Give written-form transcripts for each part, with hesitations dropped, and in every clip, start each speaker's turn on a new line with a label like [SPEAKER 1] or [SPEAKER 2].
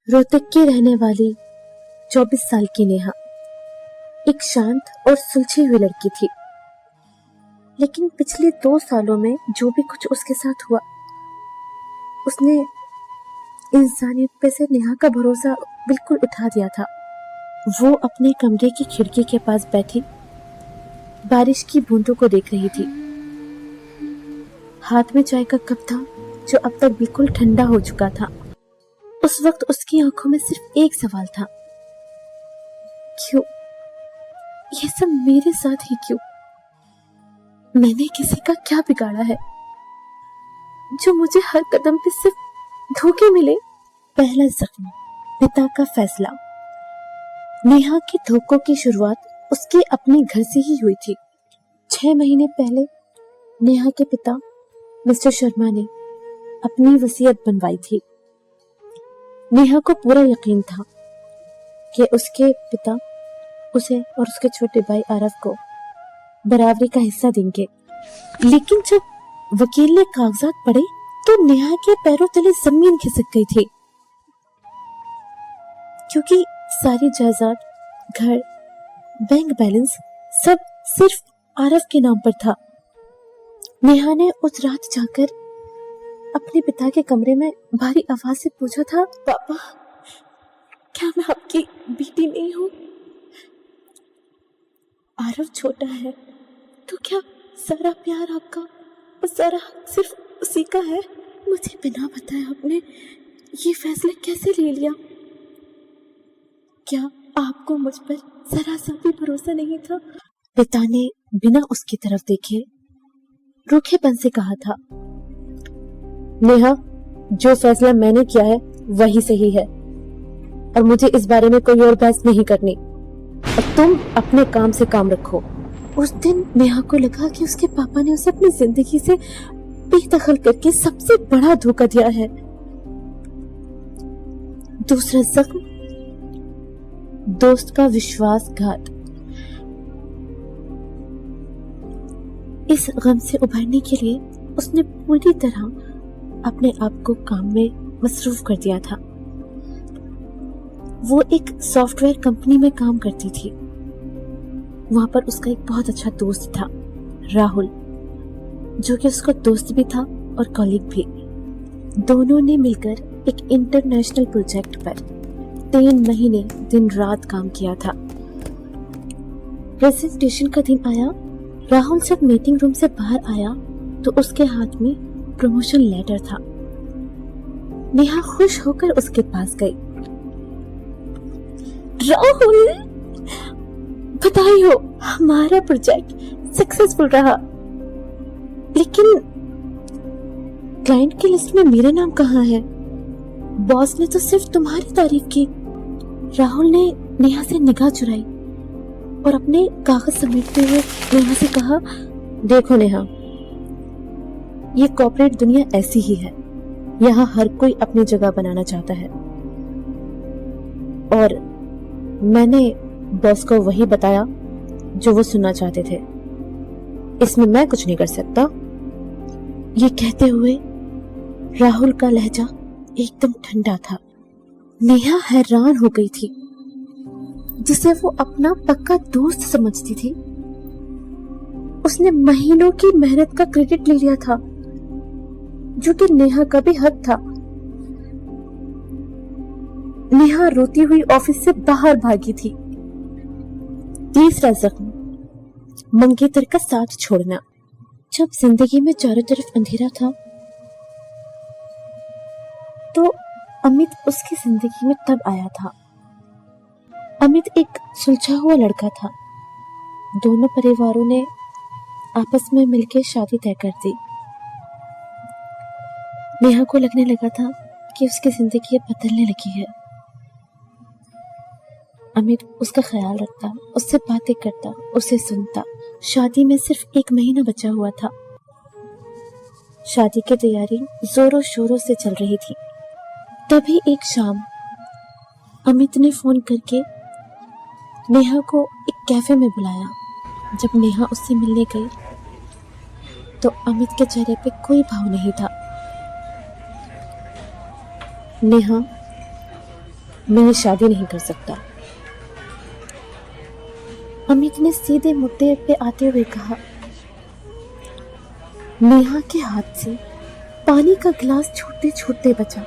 [SPEAKER 1] रोहतक की रहने वाली 24 साल की नेहा एक शांत और सुलझी हुई लड़की थी। लेकिन पिछले 2 सालों में जो भी कुछ उसके साथ हुआ, उसने इंसानियत पे से नेहा का भरोसा बिल्कुल उठा दिया था। वो अपने कमरे की खिड़की के पास बैठी बारिश की बूंदों को देख रही थी। हाथ में चाय का कप था जो अब तक बिल्कुल ठंडा हो चुका था। उस वक्त उसकी आंखों में सिर्फ एक सवाल था, क्यों? ये सब मेरे साथ ही क्यों? मैंने किसी का क्या बिगाड़ा है जो मुझे हर कदम पे सिर्फ धोखे मिले? पहला जख्म, पिता का फैसला। नेहा की धोखों की शुरुआत उसके अपने घर से ही हुई थी। 6 महीने पहले नेहा के पिता मिस्टर शर्मा ने अपनी वसीयत बनवाई थी। नेहा को पूरा यकीन था कि उसके पिता उसे और उसके छोटे भाई आरव को बराबरी का हिस्सा देंगे। लेकिन जब वकील ने कागजात पढ़े तो नेहा के पैरों तले जमीन खिसक गई थी, क्योंकि सारी जायदाद, घर, बैंक बैलेंस सब सिर्फ आरव के नाम पर था। नेहा ने उस रात जाकर अपने पिता के कमरे में भारी आवाज से पूछा था, पापा, क्या मैं आपकी बेटी नहीं हूं? आरव छोटा है तो क्या सारा प्यार आपका और सारा हक सिर्फ उसी का है? मुझे बिना बताए आपने ये फैसला कैसे ले लिया? क्या आपको मुझ पर जरा सा भी भरोसा नहीं था? पिता ने बिना उसकी तरफ देखे रूखेपन से कहा था, नेहा, जो फैसला मैंने किया है वही सही है और मुझे इस बारे में कोई और बहस नहीं करनी। और तुम अपने काम से काम रखो। उस दिन नेहा को लगा कि उसके पापा ने उसे अपनी जिंदगी से बेदखल करके सबसे बड़ा धोखा दिया है। दूसरा जख्म, दोस्त का विश्वासघात। इस गम से उभरने के लिए उसने पूरी तरह अपने आप को काम में मसरूफ कर दिया था। वो एक सॉफ्टवेयर कंपनी में काम करती थी। वहां पर उसका एक बहुत अच्छा दोस्त था, राहुल, जो कि उसका दोस्त भी था और कॉलीग भी। दोनों ने मिलकर एक इंटरनेशनल प्रोजेक्ट पर 3 महीने दिन रात काम किया था। प्रेजेंटेशन का दिन आया। राहुल जब मीटिंग रूम से बाहर आया तो उसके हाथ में प्रमोशन लेटर था। नेहा खुश होकर उसके पास गई। राहुल, बधाई हो, हमारा प्रोजेक्ट सक्सेसफुल रहा। लेकिन क्लाइंट की लिस्ट में मेरा नाम कहाँ है? बॉस ने तो सिर्फ तुम्हारी तारीफ की। राहुल ने नेहा से निगाह चुराई और अपने कागज समेटते हुए नेहा से कहा, देखो नेहा, ये कॉर्पोरेट दुनिया ऐसी ही है। यहाँ हर कोई अपनी जगह बनाना चाहता है और मैंने बॉस को वही बताया जो वो सुनना चाहते थे। इसमें मैं कुछ नहीं कर सकता। ये कहते हुए राहुल का लहजा एकदम ठंडा था। नेहा हैरान हो गई थी। जिसे वो अपना पक्का दोस्त समझती थी, उसने महीनों की मेहनत का क्रेडिट ले लिया था, जो कि नेहा का भी हक था। नेहा रोती हुई ऑफिस से बाहर भागी थी। तीसरा जख्म, मंगेतर का साथ छोड़ना। जब जिंदगी में चारों तरफ अंधेरा था तो अमित उसकी जिंदगी में तब आया था। अमित एक सुलझा हुआ लड़का था। दोनों परिवारों ने आपस में मिलकर शादी तय कर दी। नेहा को लगने लगा था कि उसकी जिंदगी बदलने लगी है। अमित उसका ख्याल रखता, उससे बातें करता, उसे सुनता। शादी में सिर्फ 1 महीना बचा हुआ था। शादी की तैयारी जोरों शोरों से चल रही थी। तभी एक शाम अमित ने फोन करके नेहा को एक कैफे में बुलाया। जब नेहा उससे मिलने गई तो अमित के चेहरे पे कोई भाव नहीं था। नेहा मैं ये शादी नहीं कर सकता। अमित ने सीधे मुद्दे पे आते हुए कहा। नेहा के हाथ से पानी का गिलास छूटते छूटते बचा।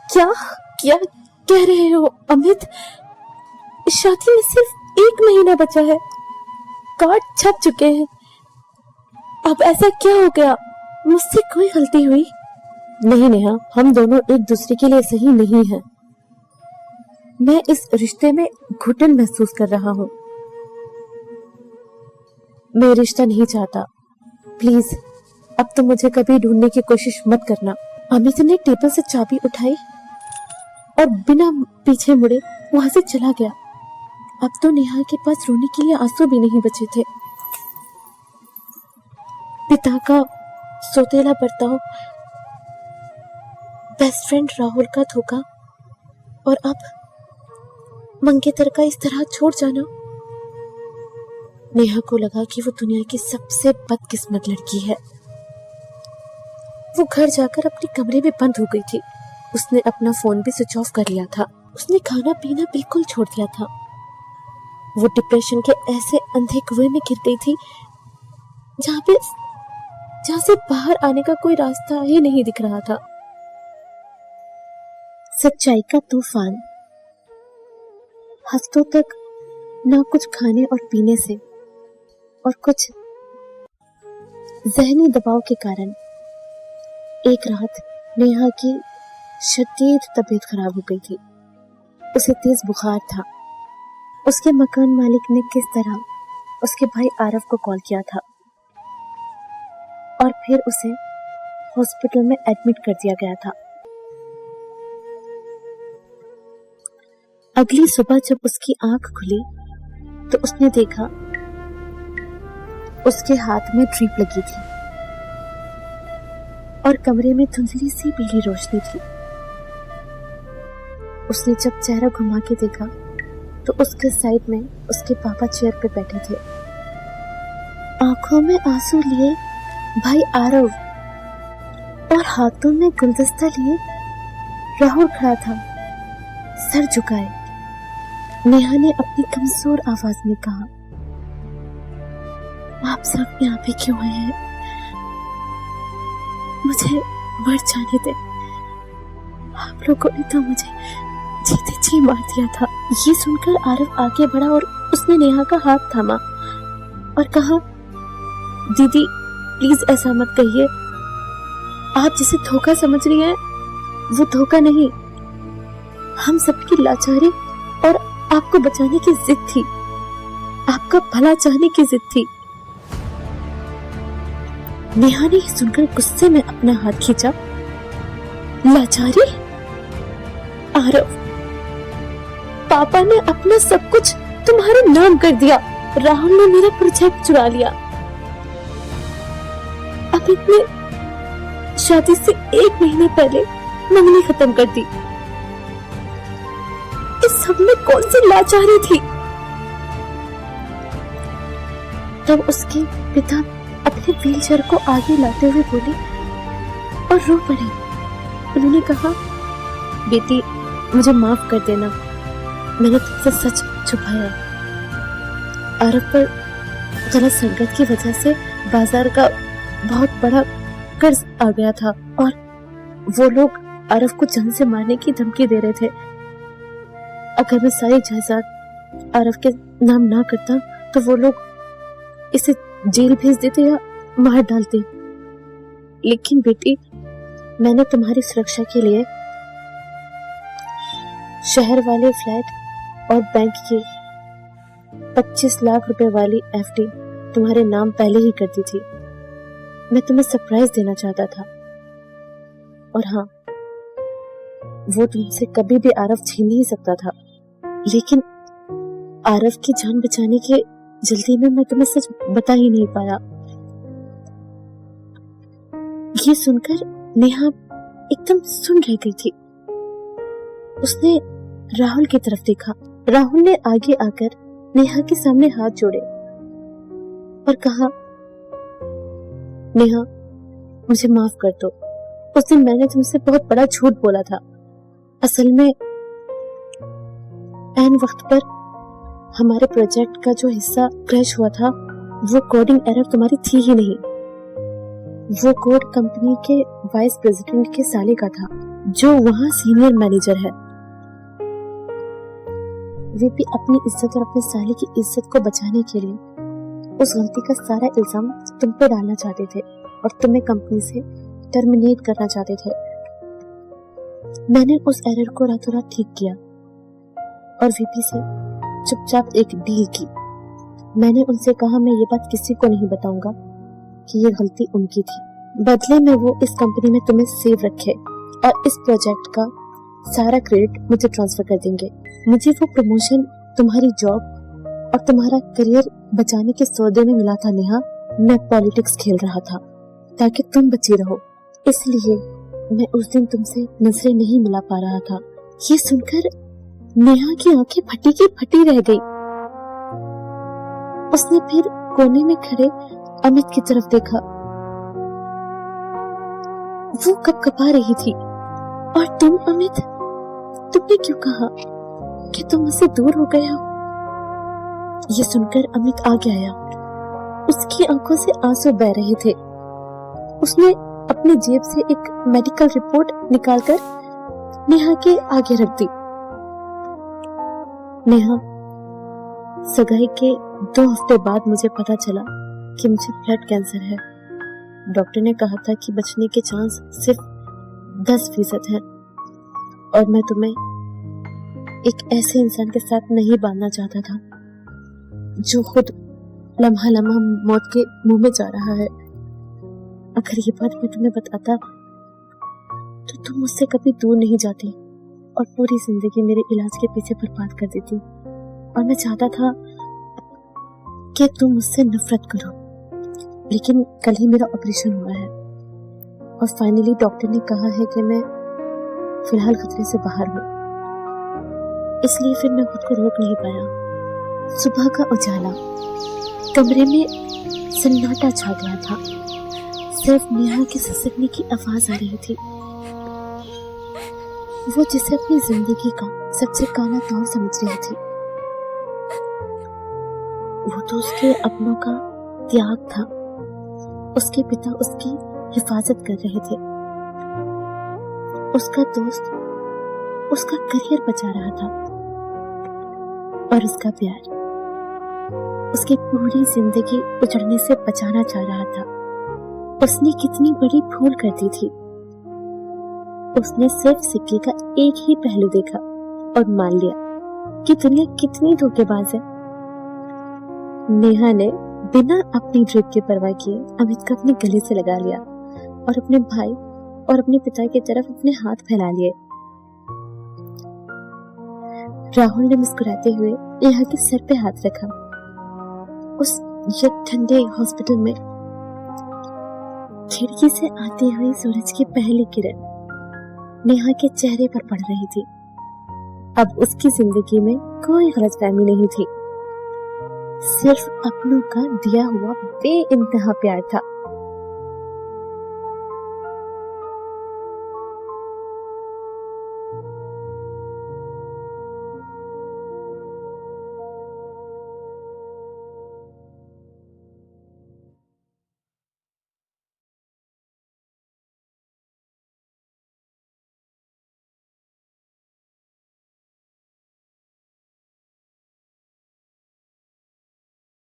[SPEAKER 1] क्या क्या कह रहे हो अमित? शादी में सिर्फ 1 महीना बचा है, कार्ड छप चुके हैं। अब ऐसा क्या हो गया? मुझसे कोई गलती हुई? नहीं नेहा, हम दोनों एक दूसरे के लिए सही नहीं हैं। मैं इस रिश्ते में घुटन महसूस कर रहा हूँ। मैं रिश्ता नहीं चाहता। प्लीज अब तो मुझे कभी ढूंढने की कोशिश मत करना। अमित ने टेबल से चाबी उठाई और बिना पीछे मुड़े वहां से चला गया। अब तो नेहा के पास रोने के लिए आंसू भी नहीं बचे थे। पिता का सौतेला बर्ताव, बेस्ट फ्रेंड राहुल का धोखा और अब मंगेतर का इस तरह छोड़ जाना। नेहा को लगा कि वो दुनिया की सबसे बदकिस्मत लड़की है। वो घर जाकर अपने कमरे में बंद हो गई थी। उसने अपना फोन भी स्विच ऑफ कर लिया था। उसने खाना पीना बिल्कुल छोड़ दिया था। वो डिप्रेशन के ऐसे अंधे कुएं में गिर गई थी जहां से बाहर आने का कोई रास्ता ही नहीं दिख रहा था। सच्चाई का तूफान हफ्तों तक ना कुछ खाने और पीने से और कुछ जहनी दबाव के कारण एक रात नेहा की शदीद तबीयत खराब हो गई थी। उसे तेज बुखार था। उसके मकान मालिक ने किस तरह उसके भाई आरव को कॉल किया था और फिर उसे हॉस्पिटल में एडमिट कर दिया गया था। अगली सुबह जब उसकी आंख खुली तो उसने देखा उसके हाथ में ड्रिप लगी थी और कमरे में धुंधली सी पीली रोशनी थी। उसने जब चेहरा घुमा के देखा तो उसके साइड में उसके पापा चेयर पे बैठे थे। आंखों में आंसू लिए भाई आरव और हाथों में गुलदस्ता लिए राहुल खड़ा था, सर झुकाए। नेहा ने अपनी कमजोर आवाज में कहा, आप सब यहाँ पे क्यों आए हैं? मुझे मर जाने दे। आप लोगों ने तो मुझे जीते जी मार दिया था। ये सुनकर आरव आगे बढ़ा और उसने नेहा का हाथ थामा और कहा, दीदी प्लीज ऐसा मत कहिए। आप जिसे धोखा समझ रही हैं वो धोखा नहीं, हम सबकी लाचारी और आपको बचाने की जिद थी, आपका भला चाहने की जिद थी। नेहा ने सुनकर गुस्से में अपना हाथ खींचा। लाचारी? आरव, पापा ने अपना सब कुछ तुम्हारे नाम कर दिया। राहुल ने मेरा प्रोजेक्ट चुरा लिया। अब इतने शादी से 1 महीने पहले मंगनी खत्म कर दी। इस सब में कौन सी लाचारी थी? तब उसके पिता अपने व्हीलचेयर को आगे लाते हुए बोले और रो पड़े। उन्होंने कहा, बेटी मुझे माफ कर देना, मैंने तुमसे सच छुपाया। आरव पर गलत संगत की वजह से बाजार का बहुत बड़ा कर्ज आ गया था और वो लोग आरव को जान से मारने की धमकी दे रहे थे। अगर मैं सारी जायदाद आरव के नाम ना करता तो वो लोग इसे जेल भेज देते या मार डालते। लेकिन बेटी मैंने तुम्हारी सुरक्षा के लिए शहर वाले फ्लैट और बैंक की 25 लाख रुपए वाली एफडी तुम्हारे नाम पहले ही कर दी थी। मैं तुम्हें सरप्राइज देना चाहता था। और हाँ, वो तुमसे कभी भी आरव छीन नहीं सकता था, लेकिन आरव की जान बचाने के जल्दी में मैं तुम्हें सच बता ही नहीं पाया। ये सुनकर नेहा एकदम सुन रह गई थी। उसने राहुल की तरफ देखा। राहुल ने आगे आकर नेहा के सामने हाथ जोड़े और कहा, नेहा मुझे माफ कर दो। उस दिन मैंने तुमसे बहुत बड़ा झूठ बोला था। असल में ऐन वक्त पर हमारे प्रोजेक्ट का जो हिस्सा क्रैश हुआ था, वो कोडिंग एरर तुम्हारी थी ही नहीं। वो कोड कंपनी के वाइस प्रेसिडेंट के साले का था, जो वहां सीनियर मैनेजर है। वे भी अपनी इज्जत और अपने साले की इज्जत को बचाने के लिए उस गलती का सारा इल्जाम तुम पे डालना चाहते थे और तुम्हें कंपनी से टर्मिनेट करना चाहते थे। मैंने उस एरर को रातों रात ठीक किया और वीपी से चुपचाप एक डील की। मैंने उनसे कहा मैं ये बात किसी को नहीं बताऊंगा कि ये गलती उनकी थी। बदले में वो इस कंपनी में तुम्हें सेव रखे और इस प्रोजेक्ट का सारा क्रेडिट मुझे ट्रांसफर कर देंगे। मुझे वो प्रमोशन तुम्हारी जॉब और तुम्हारा करियर बचाने के सौदे में मिला था नेहा। मैं पॉलिटिक्स खेल रहा था ताकि तुम बची रहो, इसलिए मैं उस दिन तुमसे नजरें नहीं मिला पा रहा था। ये सुनकर नेहा की आंखें फटी की फटी रह गई। उसने फिर कोने में खड़े अमित की तरफ देखा। वो कपकपा रही थी। और तुम अमित, तुमने क्यों कहा कि तुम मुझसे दूर हो गए हो? ये सुनकर अमित आगे आया। उसकी आंखों से आंसू बह रहे थे। उसने अपनी जेब से एक मेडिकल रिपोर्ट निकालकर नेहा के आगे रख दी। नेहा, सगाई के 2 हफ्ते बाद मुझे पता चला कि मुझे ब्लड कैंसर है। डॉक्टर ने कहा था कि बचने के चांस सिर्फ 10% हैं और मैं तुम्हें एक ऐसे इंसान के साथ नहीं बांधना चाहता था जो खुद लम्हा लम्हा मौत के मुंह में जा रहा है। अगर ये बात मैं तुम्हें बताता तो तुम मुझसे कभी दूर नहीं जाती और पूरी जिंदगी मेरे इलाज के पीछे बर्बाद कर देती। और मैं चाहता था कि तुम मुझसे नफरत करो, लेकिन कल ही मेरा ऑपरेशन हुआ है और फाइनली डॉक्टर ने कहा है कि मैं फिलहाल खतरे से बाहर हूँ। इसलिए फिर मैं खुद को रोक नहीं पाया। सुबह का उजाला, कमरे में सन्नाटा छा गया था। सिर्फ नेहा के ससकने की आवाज आ रही थी। वो जिसे अपनी जिंदगी का सबसे काला दौर समझ रही थी, वो तो उसके अपनों का त्याग था। उसके पिता उसकी हिफाजत कर रहे थे, उसका दोस्त उसका करियर बचा रहा था और उसका प्यार उसकी पूरी जिंदगी उजड़ने से बचाना चाह रहा था। उसने कितनी बड़ी भूल कर दी थी। उसने सिर्फ सिक्के का एक ही पहलू देखा और मान लिया कि दुनिया कितनी धोखेबाज है। नेहा ने बिना अपनी ड्रिप की परवाह किए अमित को अपने गले से लगा लिया और अपने भाई और अपने पिता की तरफ अपने हाथ फैला लिए। राहुल ने मुस्कुराते हुए नेहा के सर पे हाथ रखा। उस ठंडे हॉस्पिटल में खिड़की से आते हुए सूरज की पहली किरण नेहा के चेहरे पर पड़ रही थी। अब उसकी जिंदगी में कोई गलतफहमी नहीं थी, सिर्फ अपनों का दिया हुआ बेइंतहा प्यार था।